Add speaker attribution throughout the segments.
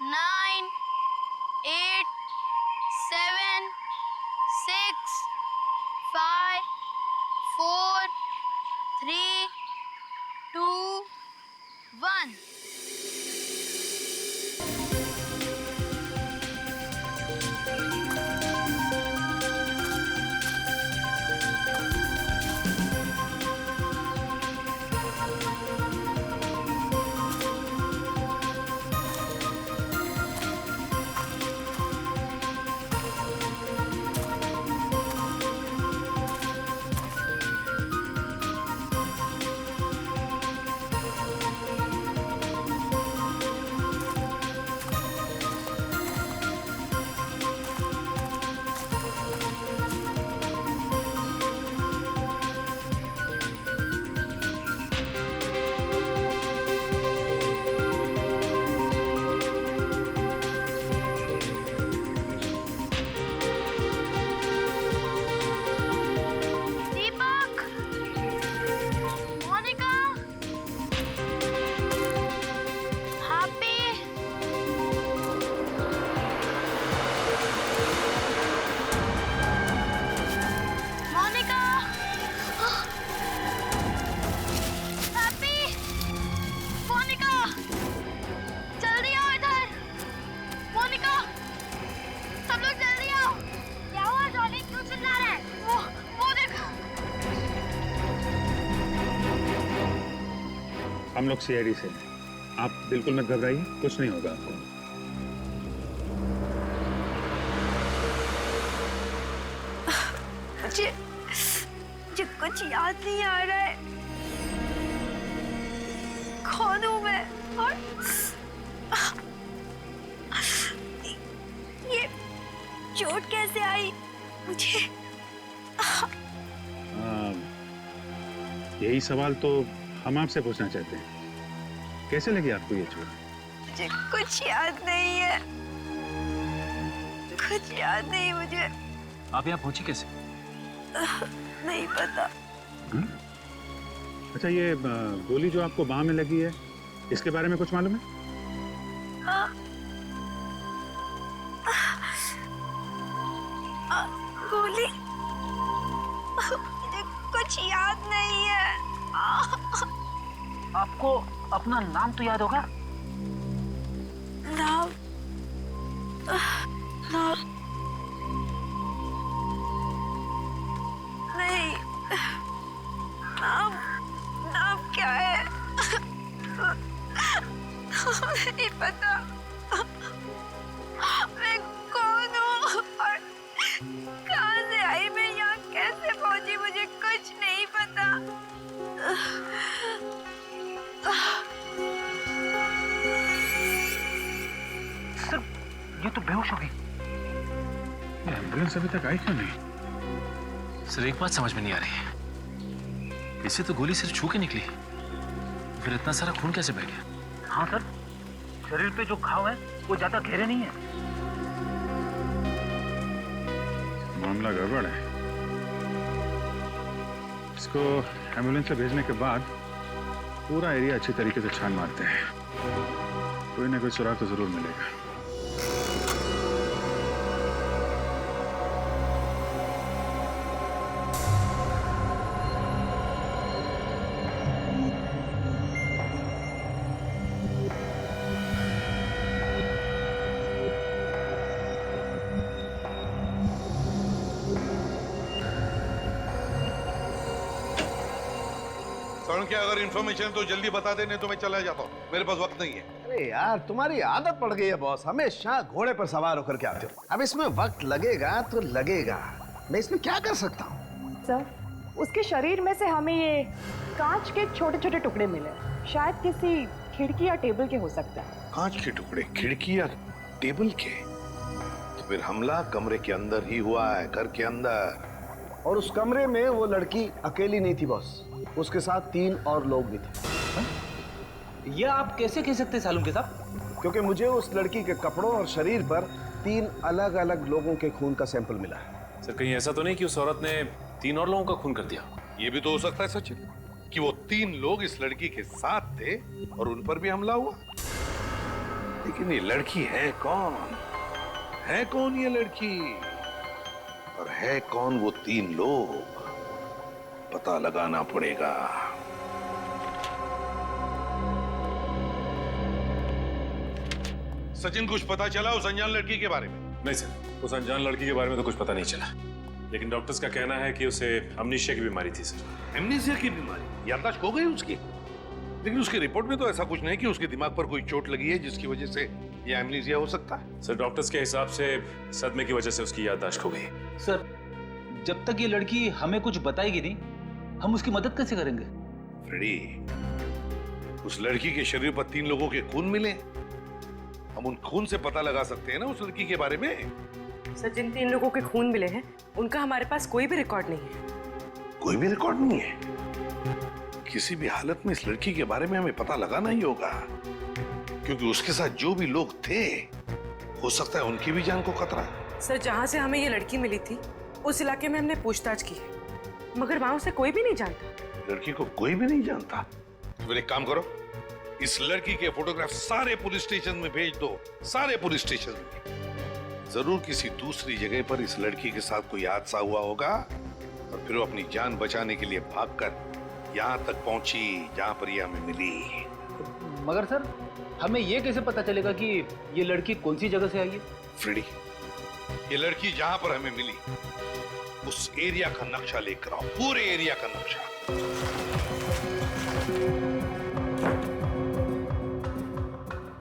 Speaker 1: 9, 8, 7, 6, 5, 4, 3, 2, 1.
Speaker 2: हम लोग सीआईडी से हैं। आप बिल्कुल मत घबराइए, कुछ नहीं होगा आपको।
Speaker 3: मुझे कुछ याद नहीं आ रहा है। कौन हूँ मैं और ये चोट कैसे आई मुझे?
Speaker 2: यही सवाल तो हम आपसे पूछना चाहते हैं। कैसे लगी आपको ये चोट?
Speaker 3: मुझे कुछ याद नहीं है, कुछ याद नहीं मुझे।
Speaker 4: आप यहाँ पहुंची कैसे?
Speaker 3: नहीं पता।
Speaker 2: अच्छा, ये गोली जो आपको बाह में लगी है, इसके बारे में कुछ मालूम है?
Speaker 3: गोली? मुझे कुछ याद नहीं है।
Speaker 4: आपको अपना नाम तो याद होगा?
Speaker 3: नाम? नाम नहीं। नाम क्या है? नहीं पता। मैं कौन हूँ और कहाँ से आई? मैं यहाँ कैसे पहुंची? मुझे कुछ नहीं पता।
Speaker 4: सर, ये तो बेहोश हो गई।
Speaker 2: एम्बुलेंस अभी तक आई क्यों नहीं?
Speaker 4: सर, एक बात समझ में नहीं आ रही है। इसे तो गोली सिर्फ छू के निकली, फिर इतना सारा खून कैसे बह गया? हाँ सर, शरीर पे जो घाव है वो ज्यादा गहरे नहीं है।
Speaker 2: मामला गड़बड़ है। इसको एम्बुलेंस से भेजने के बाद पूरा एरिया अच्छी तरीके से छान मारते हैं। कोई ना कोई सुराग तो जरूर मिलेगा।
Speaker 5: क्या अगर इन्फॉर्मेशन तो जल्दी बता देने तो मैं चला जाता हूँ, मेरे पास वक्त नहीं है।
Speaker 6: अरे यार, तुम्हारी आदत पड़ गई है बॉस, हमेशा घोड़े पर सवार होकर के आते हो। अब इसमें वक्त लगेगा तो लगेगा, मैं इसमें क्या कर सकता हूँ?
Speaker 7: सर, उसके शरीर में से हमें ये कांच के छोटे छोटे टुकड़े मिले, शायद किसी खिड़की या टेबल के हो सकता है।
Speaker 5: कांच के टुकड़े खिड़की या टेबल के? तो फिर हमला कमरे के अंदर ही हुआ है, घर के अंदर।
Speaker 6: और उस कमरे में वो लड़की अकेली नहीं थी बॉस, उसके साथ 3 और लोग भी थे।
Speaker 4: ये आप कैसे कह सकते हैं सालुंके साहब?
Speaker 6: क्योंकि मुझे उस लड़की के कपड़ों और शरीर पर 3 अलग अलग लोगों के खून का सैंपल मिला है।
Speaker 8: सर, कहीं ऐसा तो नहीं कि उस औरत ने 3 और लोगों का खून कर दिया?
Speaker 5: ये भी तो हो सकता है सचिन, कि वो 3 लोग इस लड़की के साथ थे और उन पर भी हमला हुआ। लेकिन ये लड़की है कौन? है कौन ये लड़की? और है कौन वो 3 लोग? पता लगाना पड़ेगा। सचिन, कुछ पता चला उस अनजान लड़की के बारे में?
Speaker 8: नहीं सर, उस अनजान लड़की के बारे में तो कुछ पता नहीं चला, लेकिन डॉक्टर्स का कहना है कि उसे अमनीशिया की बीमारी थी सर।
Speaker 5: एमनीसिया की बीमारी? याददाश्त खो गई उसकी? लेकिन उसकी रिपोर्ट में तो ऐसा कुछ नहीं कि उसके दिमाग पर कोई चोट लगी है जिसकी वजह से ये एमनीसिया हो सकता है।
Speaker 8: सर डॉक्टर्स के हिसाब से सदमे की वजह से उसकी याददाश्त खो गई।
Speaker 4: सर, जब तक ये लड़की हमें कुछ बताएगी नहीं, हम उसकी मदद कैसे करेंगे?
Speaker 5: फ्रेडी, उस लड़की के शरीर पर 3 लोगों के खून मिले। हम उन खून से पता लगा सकते हैं ना उस लड़की के बारे में।
Speaker 9: सर, जिन 3 लोगों के खून मिले हैं उनका हमारे पास कोई भी रिकॉर्ड नहीं है।
Speaker 5: कोई भी रिकॉर्ड नहीं है? किसी भी हालत में इस लड़की के बारे में हमें पता लगाना ही होगा, क्योंकि उसके साथ जो भी लोग थे हो सकता है उनकी भी जान को खतरा।
Speaker 9: सर, जहाँ से हमें ये लड़की मिली थी उस इलाके में हमने पूछताछ की है, मगर वहां उसे कोई भी नहीं जानता।
Speaker 5: लड़की को कोई भी नहीं जानता? तो फिर एक काम करो, इस लड़की के फोटोग्राफ सारे पुलिस स्टेशन में भेज दो, सारे पुलिस स्टेशन में। जरूर किसी दूसरी जगह पर इस लड़की के साथ कोई हादसा हुआ होगा और फिर वो अपनी जान बचाने के लिए भागकर यहाँ तक पहुंची जहाँ पर ये हमें मिली।
Speaker 4: मगर सर, हमें ये कैसे पता चलेगा कि ये लड़की कौन सी जगह से आई है?
Speaker 5: फ्रेडी, ये लड़की जहाँ पर हमें मिली उस एरिया का नक्शा लेकर आओ, पूरे एरिया का नक्शा।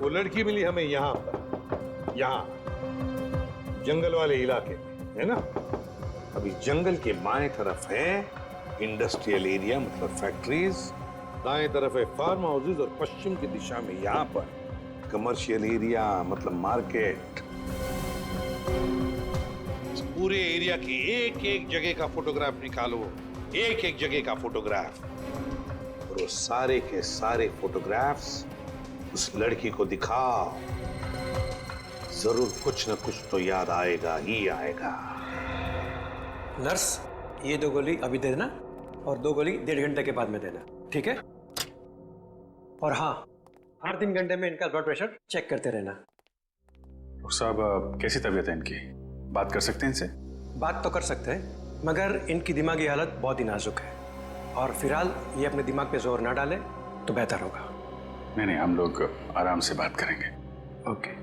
Speaker 10: वो लड़की मिली हमें यहाँ पर, यहाँ जंगल वाले इलाके में, है ना?
Speaker 5: अभी जंगल के बाएं तरफ है इंडस्ट्रियल एरिया, मतलब फैक्ट्रीज, दाएं तरफ है फार्म हाउसेज और पश्चिम की दिशा में यहाँ पर कमर्शियल एरिया, मतलब मार्केट। इस पूरे एरिया की एक एक जगह का फोटोग्राफ निकालो, एक एक जगह का फोटोग्राफ, और वो सारे के सारे फोटोग्राफ्स उस लड़की को दिखाओ। जरूर कुछ न कुछ तो याद आएगा ही आएगा।
Speaker 11: नर्स, ये 2 गोली अभी दे देना और 2 गोली 1.5 घंटे के बाद में देना, ठीक है? और हाँ, हर 3 घंटे में इनका ब्लड प्रेशर चेक करते रहना।
Speaker 2: डॉक्टर साहब, कैसी तबीयत है इनकी? बात कर सकते हैं इनसे?
Speaker 11: बात तो कर सकते हैं, मगर इनकी दिमागी हालत बहुत ही नाजुक है और फिलहाल ये अपने दिमाग पे जोर ना डाले तो बेहतर होगा।
Speaker 2: नहीं, हम लोग आराम से बात करेंगे।
Speaker 11: ओके।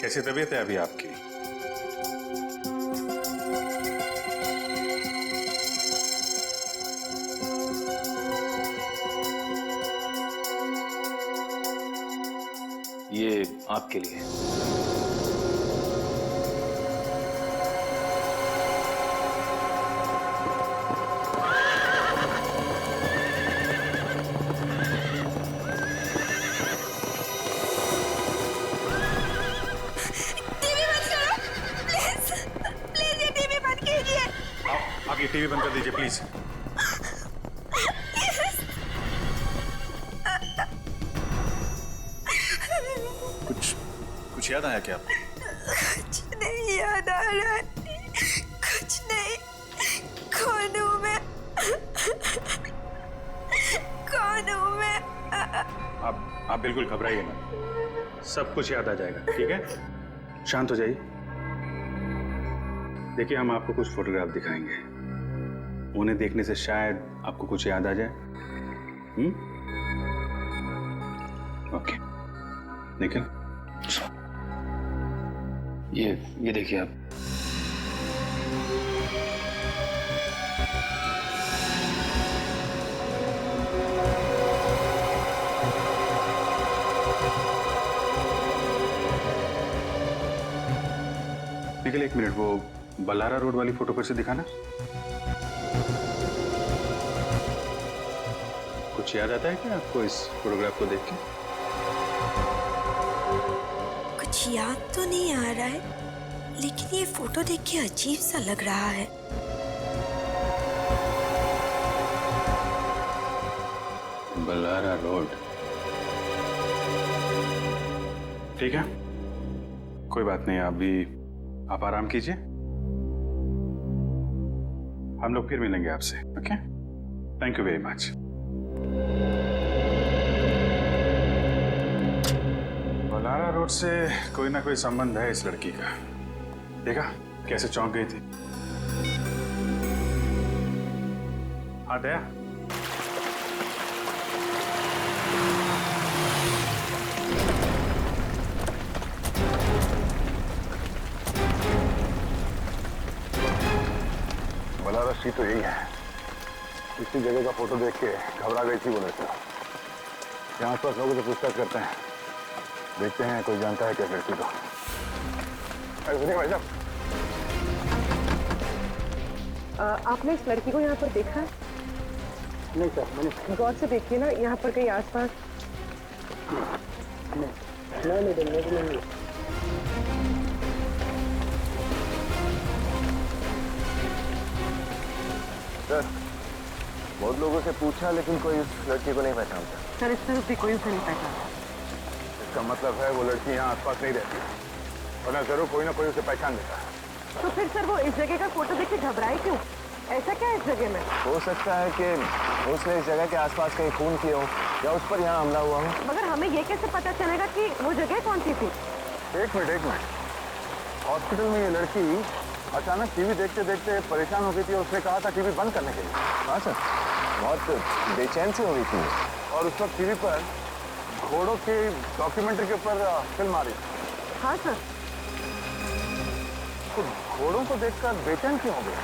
Speaker 2: कैसी तबीयत है अभी आपकी?
Speaker 4: ये आपके लिए।
Speaker 2: आप ये टीवी बंद कर दीजिए प्लीज। कुछ याद आया क्या आपको?
Speaker 3: कुछ नहीं याद आ रहा है, कुछ नहीं। कौन हूँ मैं? कौन हूँ मैं?
Speaker 2: आप बिल्कुल घबराइए मत, सब कुछ याद आ जाएगा, ठीक है? शांत हो जाइए। देखिए, हम आपको कुछ फोटोग्राफ दिखाएंगे, उन्हें देखने से शायद आपको कुछ याद आ जाए। ओके, निखिल,
Speaker 4: ये देखिए आप।
Speaker 2: निखिल, 1 मिनट, वो बलारा रोड वाली फोटो फिर से दिखाना। कुछ याद आता है क्या आपको इस फोटोग्राफ को देख के?
Speaker 3: कुछ याद तो नहीं आ रहा है, लेकिन ये फोटो देख के अजीब सा लग रहा है।
Speaker 2: बलारा रोड, ठीक है, कोई बात नहीं। अभी आप आराम कीजिए, हम लोग फिर मिलेंगे आपसे। Okay, thank you very much. Balara road से कोई ना कोई संबंध है इस लड़की का। देखा कैसे चौंक गई थी। हाँ दया,
Speaker 6: बलारा सी तो यही है। इसी जगह का फोटो देख के घबरा गई थी वो लड़का। यहाँ आसपास लोगों से पूछताछ करते हैं, देखते हैं कोई जानता है क्या लड़की को। अरे सुनिए भाई साहब,
Speaker 7: आपने इस लड़की को यहाँ पर देखा है?
Speaker 6: नहीं सर, मैंने
Speaker 7: गौर से देखिए ना, यहाँ पर कहीं आसपास।
Speaker 6: नहीं। सर, बहुत लोगों से पूछा लेकिन कोई इस लड़की को नहीं पहचानता।
Speaker 7: सर इस तरफ भी कोई उसे नहीं पहचाना।
Speaker 6: इसका मतलब है वो लड़की यहाँ आसपास नहीं रहती, वरना जरूर कोई ना कोई उसे पहचान देता है।
Speaker 7: तो फिर सर वो इस जगह का फोटो देख के घबराई क्यों? ऐसा क्या है इस जगह में?
Speaker 6: हो सकता है कि उसने इस जगह के आसपास कहीं खून किया हो या उस पर यहाँ हमला हुआ हो।
Speaker 7: मगर हमें ये कैसे पता चलेगा कि वो जगह कौन सी थी?
Speaker 6: एक मिनट। हॉस्पिटल में ये लड़की अचानक टीवी देखते देखते परेशान हो गई थी। उसने कहा था टीवी बंद करने के लिए। हाँ सर, बहुत बेचैन सी हो गई थी और उस वक्त टीवी पर घोड़ों की डॉक्यूमेंट्री के ऊपर फिल्म आ रही थी।
Speaker 7: हाँ सर।
Speaker 6: तो घोड़ों को देखकर बेचैन क्यों हो गए?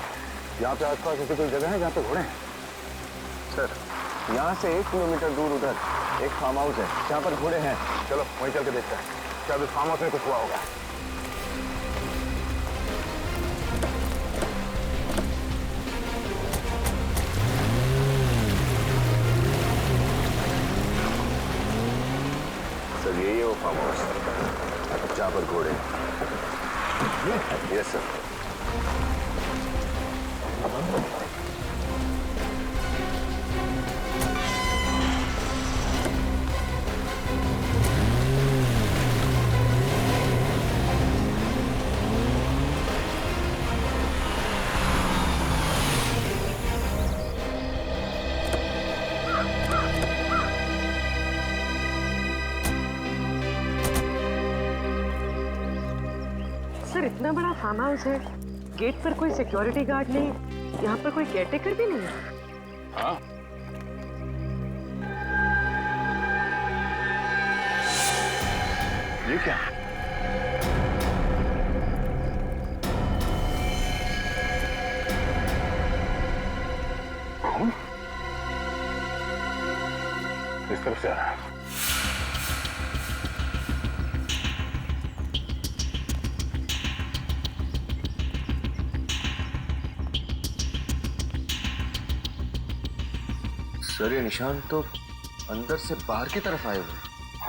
Speaker 6: यहाँ पे आसपास ऐसी कोई जगह है जहाँ पे घोड़े हैं? सर, यहाँ से 1 किलोमीटर दूर उधर एक फार्म हाउस है जहाँ पर घोड़े हैं। चलो वहीं चल के देखते हैं, शायद उस फार्म हाउस में कुछ हुआ होगा। सर यही है वो फार्म हाउस जहाँ पर घोड़े हैं। Yes sir.
Speaker 7: सर इतना बड़ा फार्म हाउस है, गेट पर कोई सिक्योरिटी गार्ड नहीं, यहाँ पर कोई केयरटेकर भी नहीं है।
Speaker 2: हाँ, ये क्या? कौन? इस तरफ से आ रहा है।
Speaker 6: सर ये निशान तो अंदर से बाहर की तरफ आए हुए।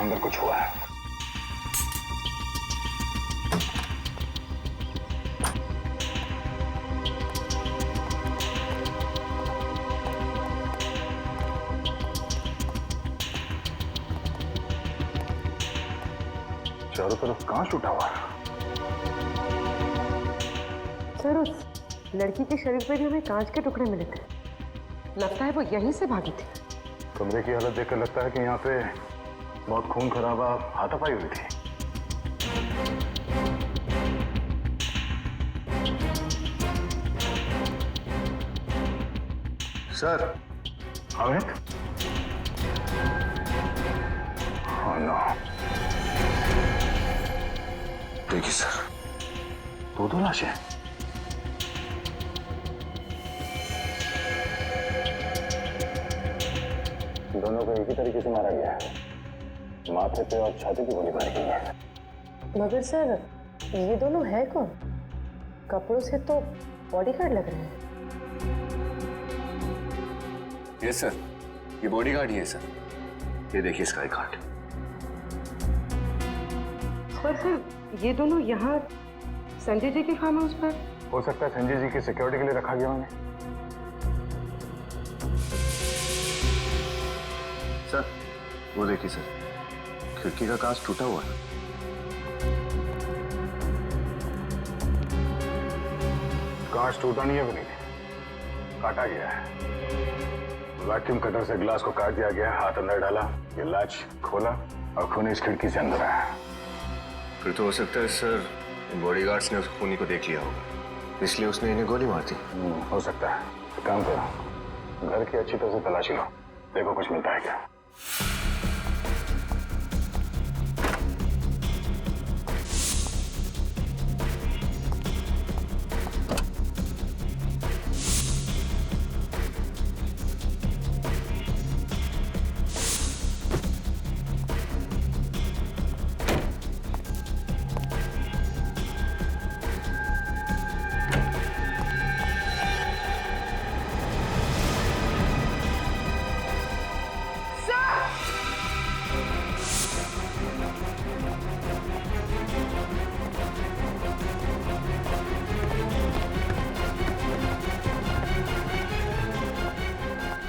Speaker 6: अंदर कुछ हुआ है। चारों तरफ कांच टूटा हुआ है।
Speaker 7: सर उस लड़की के शरीर पे भी हमें कांच के टुकड़े मिले थे। लगता है वो यहीं से भागी थी।
Speaker 6: कमरे की हालत देखकर लगता है कि यहाँ पे बहुत खून खराबा हाथापाई हुई थी। सर, अमित? Oh no. देखिए सर, दो लाशें। दोनों को एक ही तरीके से मारा गया है, माथे पे और छाती पे गोली मारी गई है।
Speaker 7: मगर सर ये दोनों है कौन? कपड़ों से तो बॉडीगार्ड लग रहे हैं।
Speaker 6: यस सर, ये बॉडीगार्ड ही है सर। ये देखिए इसका आई कार्ड।
Speaker 7: सर ये दोनों यहाँ संजय जी के फार्म हाउस पर?
Speaker 6: हो सकता है संजय जी की सिक्योरिटी के लिए रखा गया उन्हें। सर वो देखिए सर, खिड़की का कांच टूटा हुआ है। कांच टूटा नहीं है भी नहीं, काटा गया है। वैक्यूम कटर से ग्लास को काट दिया गया, हाथ अंदर डाला, ये लाच खोला और खूनी इस खिड़की से अंदर आया।
Speaker 12: फिर तो हो सकता है सर इन बॉडीगार्ड्स ने उस खूनी को देख लिया होगा, इसलिए उसने इन्हें गोली मार दी।
Speaker 6: हो सकता है। एक काम करो, घर की अच्छी तरह से तलाशी लो, देखो कुछ मिलता है क्या।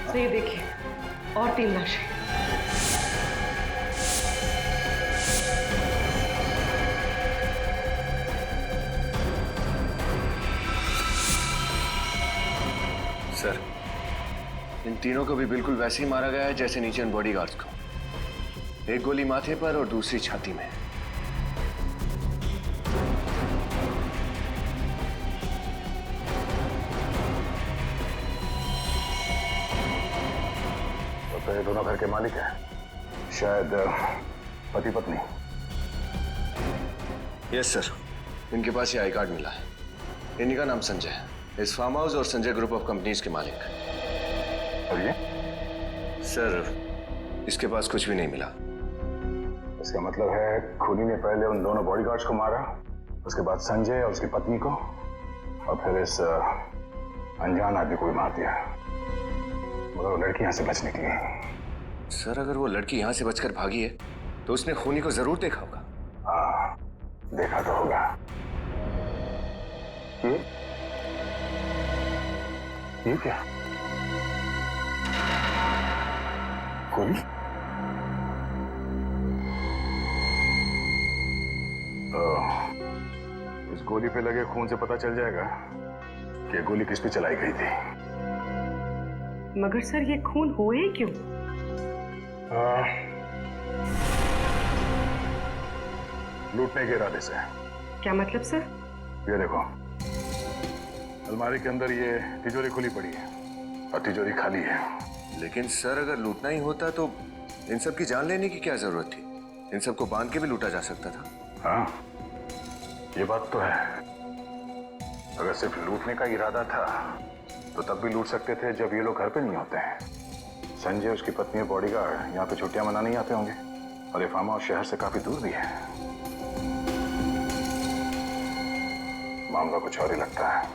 Speaker 9: तो ये देखिए, और 3 लाशें।
Speaker 12: सर इन तीनों को भी बिल्कुल वैसे ही मारा गया है जैसे नीचे उन बॉडीगार्ड्स को। एक गोली माथे पर और दूसरी छाती में।
Speaker 6: तो ये दोनों घर के मालिक हैं, शायद पति पत्नी।
Speaker 12: यस सर, इनके पास ये आई कार्ड मिला है। इन्हीं का नाम संजय है, इस फार्म हाउस और संजय ग्रुप ऑफ कंपनीज के मालिक।
Speaker 6: और ये
Speaker 12: सर इसके पास कुछ भी नहीं मिला।
Speaker 6: इसका मतलब है खूनी ने पहले उन दोनों बॉडीगार्ड्स को मारा, उसके बाद संजय और उसकी पत्नी को, और फिर इस अनजान आदमी को भी मार दिया। मगर वो लड़की यहाँ से बच निकली।
Speaker 12: सर अगर वो लड़की यहाँ से बचकर भागी है तो उसने खूनी को जरूर देखा होगा।
Speaker 6: हाँ, देखा तो होगा। ये क्या? खूनी? इस गोली पे लगे खून से पता चल जाएगा कि गोली किस पे चलाई गई थी।
Speaker 9: मगर सर ये खून हुए ही क्यों?
Speaker 6: लूटने के इरादे से।
Speaker 9: क्या मतलब सर?
Speaker 6: ये देखो, अलमारी के अंदर ये तिजोरी खुली पड़ी है और तिजोरी खाली है।
Speaker 12: लेकिन सर अगर लूटना ही होता तो इन सब की जान लेने की क्या जरूरत थी? इन सबको बांध के भी लूटा जा सकता था।
Speaker 6: हाँ, ये बात तो है। अगर सिर्फ लूटने का इरादा था तो तब भी लूट सकते थे जब ये लोग घर पे नहीं होते हैं। संजय, उसकी पत्नी और बॉडीगार्ड यहाँ पे छुट्टियां मनाने आते होंगे, और ये फार्म हाउस शहर से काफी दूर भी है। मामला कुछ और ही लगता है।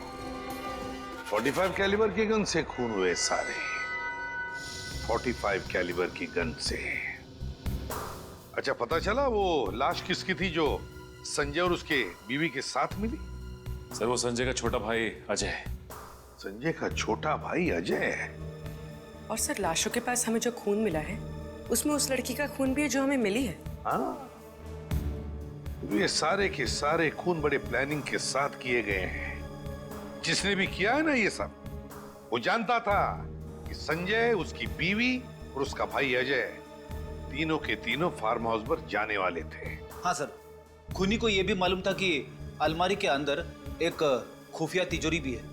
Speaker 5: 45 कैलिबर की गन से खून हुए सारे। 45 कैलिबर की गन से। अच्छा, पता चला वो लाश किसकी थी जो संजय और उसके बीवी के साथ मिली?
Speaker 8: सर वो संजय का छोटा भाई अजय।
Speaker 5: संजय का छोटा भाई अजय?
Speaker 9: और सर लाशों के पास हमें जो खून मिला है उसमें उस लड़की का खून भी है जो हमें मिली है।
Speaker 5: हाँ, ये सारे के सारे खून बड़े प्लानिंग के साथ किए गए हैं। जिसने भी किया है ना ये सब, वो जानता था कि संजय, उसकी बीवी और उसका भाई अजय तीनों के तीनों फार्म हाउस पर जाने वाले थे।
Speaker 13: हाँ सर, खूनी को यह भी मालूम था कि अलमारी के अंदर एक खुफिया तिजोरी भी है।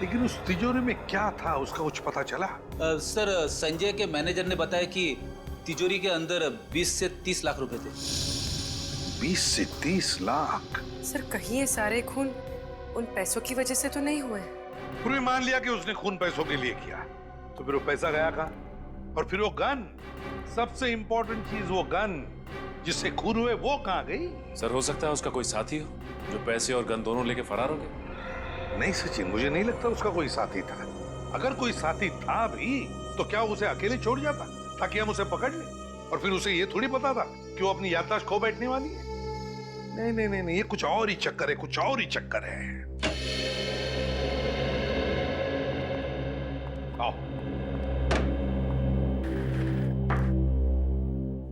Speaker 5: लेकिन उस तिजोरी में क्या था उसका कुछ पता चला?
Speaker 13: सर संजय के मैनेजर ने बताया कि तिजोरी के अंदर 20 से 30 लाख रुपए थे।
Speaker 5: 20 से 30 लाख?
Speaker 9: सर कहीं ये सारे खून उन पैसों की वजह से तो नहीं हुए?
Speaker 5: पूरे मान लिया कि उसने खून पैसों के लिए किया, तो फिर वो पैसा गया कहाँ? और फिर वो गन, सबसे इंपॉर्टेंट चीज, वो गन जिससे खून हुए, वो कहाँ गई?
Speaker 8: सर हो सकता है उसका कोई साथी हो जो पैसे और गन दोनों लेके फरार हो गया।
Speaker 5: नहीं सचिन, मुझे नहीं लगता उसका कोई साथी था। अगर कोई साथी था भी तो क्या उसे अकेले छोड़ जाता ताकि हम उसे पकड़ लें? और फिर उसे ये थोड़ी पता था कि वो अपनी याददाश्त खो बैठने वाली है। नहीं नहीं नहीं नहीं, ये कुछ और ही चक्कर है, कुछ और ही चक्कर है। आओ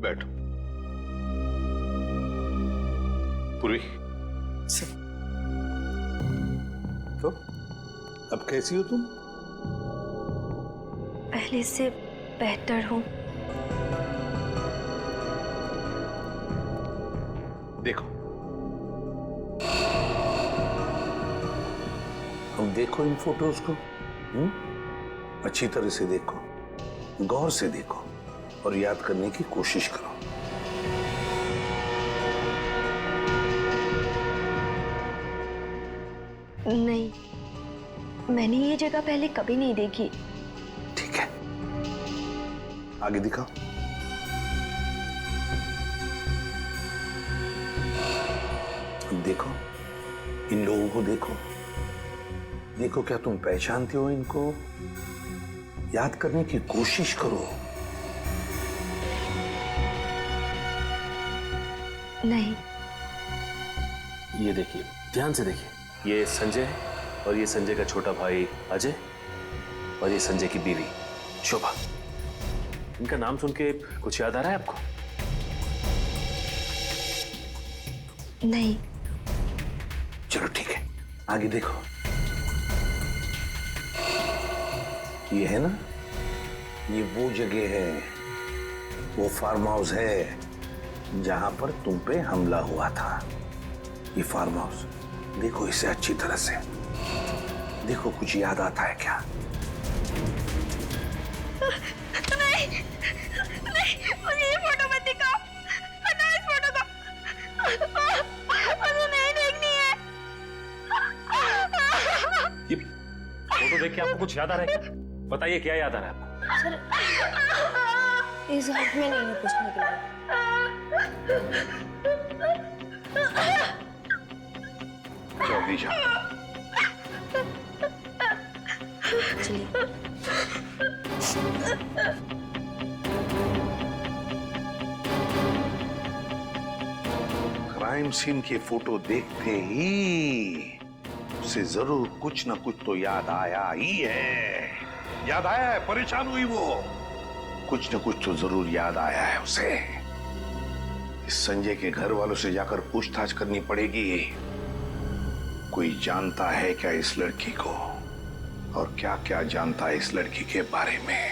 Speaker 5: बैठो। पूर्वी, तो अब कैसी हो तुम?
Speaker 3: पहले से बेहतर हूँ।
Speaker 5: देखो, अब देखो इन फोटोज को। अच्छी तरह से देखो, गौर से देखो और याद करने की कोशिश करो।
Speaker 3: नहीं, मैंने ये जगह पहले कभी नहीं देखी।
Speaker 5: ठीक है, आगे दिखाओ। अब देखो, इन लोगों को देखो। देखो, क्या तुम पहचानते हो इनको? याद करने की कोशिश करो।
Speaker 3: नहीं।
Speaker 4: ये देखिए, ध्यान से देखिए। ये संजय है और ये संजय का छोटा भाई अजय और ये संजय की बीवी शोभा। इनका नाम सुन के कुछ याद आ रहा है आपको?
Speaker 3: नहीं।
Speaker 5: चलो ठीक है, आगे देखो। ये है ना, ये वो जगह है, वो फार्म हाउस है जहां पर तुम पे हमला हुआ था। ये फार्म हाउस देखो इसे अच्छी तरह से। देखो, कुछ याद आता है क्या?
Speaker 3: नहीं, नहीं, मुझे ये फोटो मत दिखाओ। हटाओ इस फोटो को। मुझे नहीं देखनी है।
Speaker 4: ये फोटो देख के आपको कुछ याद आ रहा है क्या? बताइए, क्या याद आ रहा है आपको?
Speaker 3: सर, इस हाथ में नहीं है पूछने के लिए।
Speaker 5: जल्दी जाओ। क्राइम सीन के फोटो देखते ही उसे जरूर कुछ ना कुछ तो याद आया ही है। याद आया है, परेशान हुई वो। कुछ ना कुछ तो जरूर याद आया है उसे। इस संजय के घर वालों से जाकर पूछताछ करनी पड़ेगी। कोई जानता है क्या इस लड़की को, और क्या क्या जानता है इस लड़की के बारे में।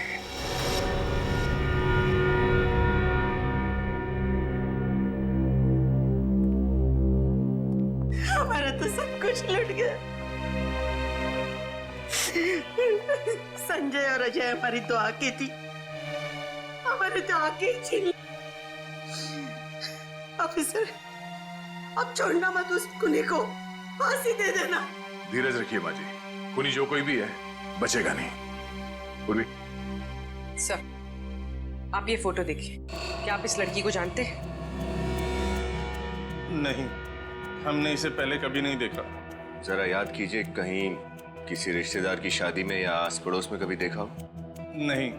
Speaker 9: हमारा तो सब कुछ लुट गया। संजय और अजय हमारी तो आंखें थी, हमारे तो आंखें छीन ली। ऑफिसर, अब छोड़ना मत उस खूनी को, फांसी दे देना।
Speaker 2: धीरज रखिए माँ जी, खूनी जो कोई भी है बचेगा नहीं। पूर्वी,
Speaker 9: सर, आप ये फोटो देखिए। क्या आप इस लड़की को जानते हैं?
Speaker 14: नहीं, हमने इसे पहले कभी नहीं देखा।
Speaker 12: जरा याद कीजिए, कहीं किसी रिश्तेदार की शादी में या आस पड़ोस में कभी देखा हो?
Speaker 14: नहीं,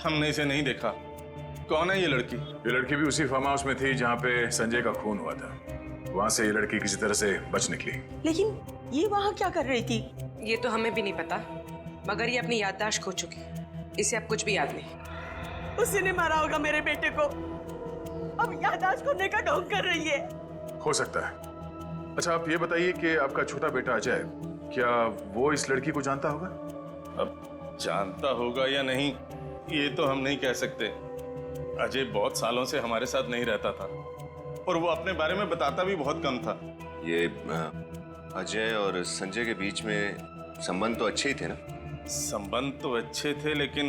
Speaker 14: हमने इसे नहीं देखा। कौन है ये लड़की?
Speaker 2: ये लड़की भी उसी फार्म हाउस में थी जहाँ पे संजय का खून हुआ था। वहां से ये लड़की किसी तरह से बच निकली।
Speaker 9: लेकिन ये वहाँ क्या कर रही थी? ये तो हमें भी नहीं पता, मगर ये अपनी याददाश्त खो चुकी है। इसे अब कुछ भी याद नहीं। उसी ने मारा होगा मेरे बेटे को, अब याददाश्त खोने का ढोंग कर रही है।
Speaker 2: हो सकता है। अच्छा, आप ये बताइए कि आपका छोटा बेटा अजय, क्या वो इस लड़की को जानता होगा?
Speaker 14: अब जानता होगा या नहीं, ये तो हम नहीं कह सकते। अजय बहुत सालों से हमारे साथ नहीं रहता था और वो अपने बारे में बताता भी बहुत कम था।
Speaker 12: ये अजय और संजय के बीच में संबंध तो अच्छे ही थे ना?
Speaker 14: संबंध तो अच्छे थे, लेकिन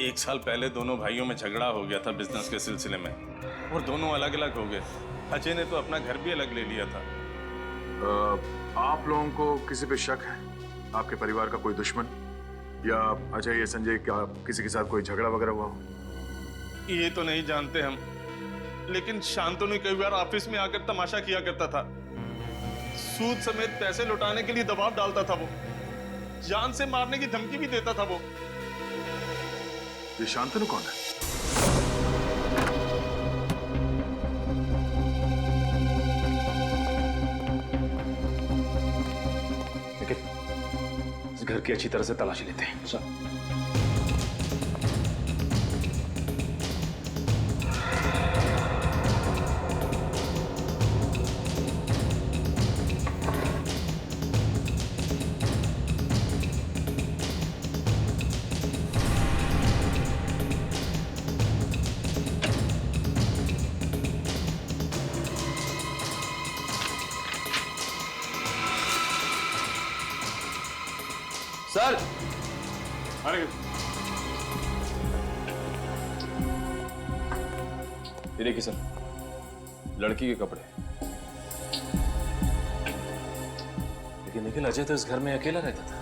Speaker 14: 1 साल पहले दोनों भाइयों में झगड़ा हो गया था बिजनेस के सिलसिले में, और दोनों अलग अलग हो गए। अजय ने तो अपना घर भी अलग ले लिया था।
Speaker 2: आप लोगों को किसी पे शक है? आपके परिवार का कोई दुश्मन, या अजय या संजय का किसी के साथ कोई झगड़ा वगैरह हुआ हो?
Speaker 14: ये तो नहीं जानते हम, लेकिन शांतनु कई बार ऑफिस में आकर तमाशा किया करता था। सूद समेत पैसे लौटाने के लिए दबाव डालता था वो, जान से मारने की धमकी भी देता था वो।
Speaker 2: ये शांतनु कौन है?
Speaker 4: इस घर की अच्छी तरह से तलाशी लेते हैं। सर,
Speaker 15: सर
Speaker 8: अरे
Speaker 15: ये देखिए सर, लड़की के कपड़े।
Speaker 4: लेकिन निखिल, अजय तो इस घर में अकेला रहता था,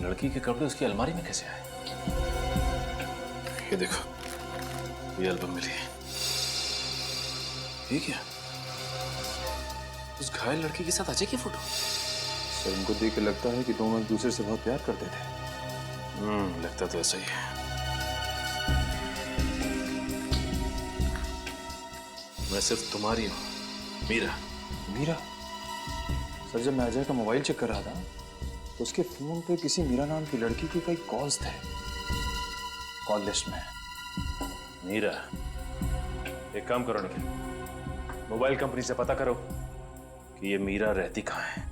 Speaker 4: लड़की के कपड़े उसकी अलमारी में कैसे आए? ये देखो, ये एल्बम मिली है। ये क्या? उस घायल लड़की के साथ अजय की फोटो?
Speaker 15: सर उनको देख के लगता है कि दोनों एक दूसरे से बहुत प्यार करते थे।
Speaker 4: लगता तो ऐसा ही है। मैं सिर्फ तुम्हारी हूं, मीरा।
Speaker 15: मीरा? सर जब मैं अजय का मोबाइल चेक कर रहा था तो उसके फोन पे किसी मीरा नाम की लड़की के कई कॉल्स थे कॉल लिस्ट में।
Speaker 4: मीरा, एक काम करो निखिल, मोबाइल कंपनी से पता करो कि ये मीरा रहती कहाँ है।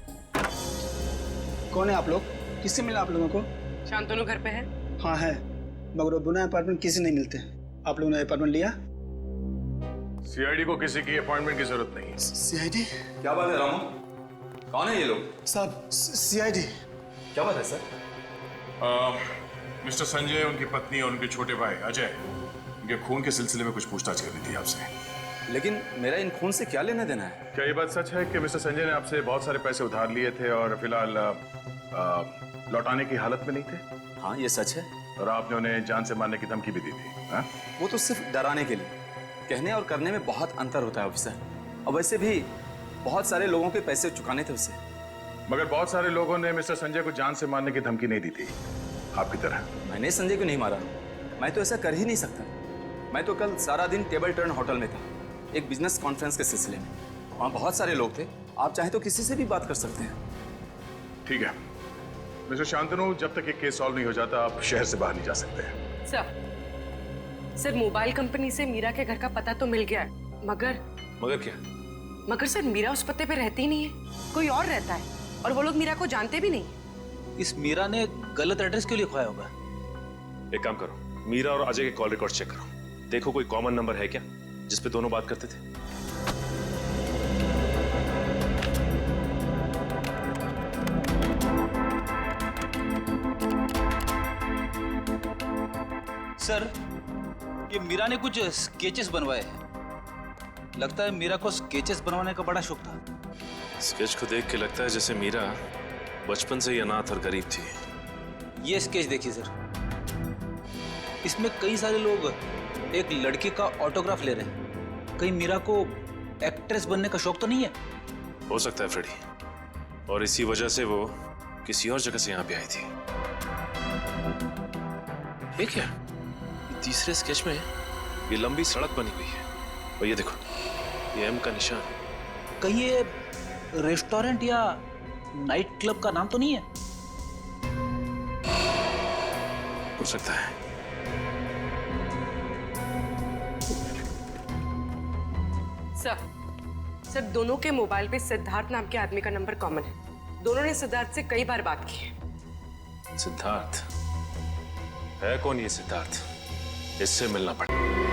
Speaker 16: कौन है आप लोग? किससे मिला आप लोगों को?
Speaker 9: शांतनु घर पे है?
Speaker 16: हाँ है, मगर वो बुना अपार्टमेंट किसी नहीं मिलते। आप लोगों ने अपार्टमेंट लिया?
Speaker 2: सीआईडी को किसी की अपॉइंटमेंट की जरूरत नहीं है।
Speaker 16: सीआईडी?
Speaker 15: क्या बात है रामू, कौन है ये लोग?
Speaker 16: साहब सीआईडी।
Speaker 15: क्या बात है सर?
Speaker 2: मिस्टर संजय, उनकी पत्नी और उनके छोटे भाई अजय, उनके खून के सिलसिले में कुछ पूछताछ करनी थी आपसे।
Speaker 15: लेकिन मेरा इन खून से क्या लेना देना है?
Speaker 2: क्या ये बात सच है कि मिस्टर संजय ने आपसे बहुत सारे पैसे उधार लिए थे और फिलहाल लौटाने की हालत में नहीं थे?
Speaker 15: हाँ ये सच है।
Speaker 2: और आपने उन्हें जान से मारने की धमकी भी दी थी? हाँ?
Speaker 15: वो तो सिर्फ डराने के लिए, कहने और करने में बहुत अंतर होता है ऑफिसर। और वैसे भी बहुत सारे लोगों के पैसे चुकाने थे उससे।
Speaker 2: मगर बहुत सारे लोगों ने मिस्टर संजय को जान से मारने की धमकी नहीं दी थी आपकी तरह।
Speaker 15: मैंने संजय को नहीं मारा, मैं तो ऐसा कर ही नहीं सकता। मैं तो कल सारा दिन टेबल टर्न होटल में था, एक बिजनेस कॉन्फ्रेंस के सिलसिले में। वहाँ बहुत सारे लोग थे, आप चाहे तो किसी से भी बात कर सकते हैं।
Speaker 2: ठीक है मिस्टर शांतनु, जब तक ये केस सॉल्व नहीं हो जाता आप शहर से बाहर नहीं जा सकते हैं।
Speaker 9: सर मोबाइल कंपनी से मीरा के घर का पता तो मिल गया है, मगर
Speaker 4: क्या?
Speaker 9: मगर सर मीरा उस पते पे रहती नहीं है, कोई और रहता है, और वो लोग मीरा को जानते भी नहीं।
Speaker 13: इस मीरा ने गलत एड्रेस क्यों लिखवाया होगा?
Speaker 4: एक काम करो, मीरा और अजय के कॉल रिकॉर्ड चेक करो, देखो कोई कॉमन नंबर है क्या जिसपे दोनों बात करते थे।
Speaker 13: सर ये मीरा ने कुछ स्केचेस बनवाए हैं, लगता है मीरा को स्केचेस बनवाने का बड़ा शौक था।
Speaker 4: स्केच को देख के लगता है जैसे मीरा बचपन से ही अनाथ और गरीब थी।
Speaker 13: ये स्केच देखिए सर, इसमें कई सारे लोग एक लड़की का ऑटोग्राफ ले रहे हैं। कहीं मीरा को एक्ट्रेस बनने का शौक तो नहीं है?
Speaker 4: हो सकता है फ्रेडी, और इसी वजह से वो किसी और जगह से यहाँ पे आई थी। ये क्या? ये तीसरे स्केच में ये लंबी सड़क बनी हुई है, और ये देखो ये एम का निशान।
Speaker 13: कहीं ये रेस्टोरेंट या नाइट क्लब का नाम तो नहीं है?
Speaker 4: हो सकता है।
Speaker 9: सर दोनों के मोबाइल पे सिद्धार्थ नाम के आदमी का नंबर कॉमन है। दोनों ने सिद्धार्थ से कई बार बात की है।
Speaker 4: सिद्धार्थ है कौन ये सिद्धार्थ? इससे मिलना पड़ेगा।